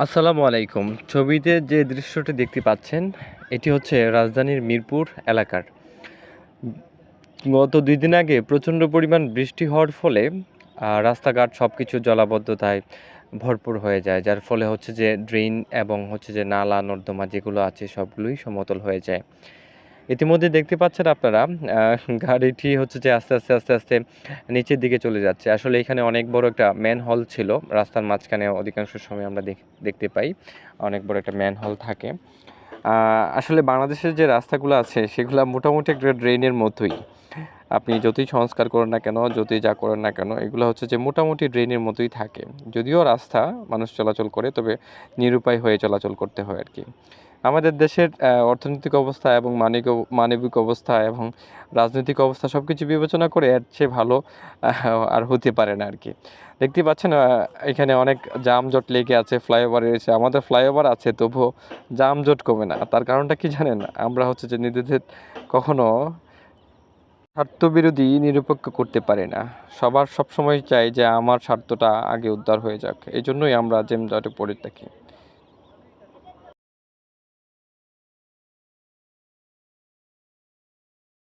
আসসালামু আলাইকুম। ছবিতে যে দৃশ্যটি দেখতে পাচ্ছেন, এটি হচ্ছে রাজধানীর মিরপুর এলাকার। গত ২ দিন আগে প্রচণ্ড পরিমাণ বৃষ্টি হওয়ার ফলে রাস্তাঘাট সবকিছু জলাবদ্ধতায় ভরপুর হয়ে যায়। যার ফলে হচ্ছে যে ড্রেন এবং হচ্ছে যে নালা নর্দমা যেগুলো আছে সবগুলোই সমতল হয়ে যায়। ইতিমধ্যে দেখতে পাচ্ছেন আপনারা গাড়িটি হচ্ছে যে আস্তে আস্তে নিচের দিকে চলে যাচ্ছে। আসলে এখানে অনেক বড় একটা ম্যানহোল ছিল। রাস্তার মাঝখানে অধিকাংশ সময় আমরা দেখতে পাই। অনেক বড় একটা ম্যানহোল থাকে। আসলে বাংলাদেশের যে রাস্তাগুলো আছে সেগুলা মোটামুটি একটা ড্রেনের মতোই। আপনি যতই সংস্কার করেন না কেন, যতই যা করেন না কেন, এগুলো হচ্ছে যে মোটামুটি ড্রেনের মতোই থাকে। যদিও রাস্তা মানুষ চলাচল করে, তবে নিরুপায় হয়ে চলাচল করতে হয় আরকি। আমাদের দেশের অর্থনৈতিক অবস্থা এবং মানবিক অবস্থা এবং রাজনৈতিক অবস্থা সবকিছু বিবেচনা করে এর চেয়ে ভালো আর হতে পারে না আরকি। দেখতেই পাচ্ছেন এখানে অনেক যানজট লেগে আছে ফ্লাইওভারে এসে। আমাদের ফ্লাইওভার আছে তবুও যানজট কমে না। তার কারণটা কি জানেন? আমরা হচ্ছে যে নিজেদের কখনো স্বার্থবিরোধী নিরপেক্ষ করতে পারি না। সবার সবসময় চাই যে আমার স্বার্থটা আগে উদ্ধার হয়ে যাক। এজন্যই আমরা যানজটে পড়ে থাকি।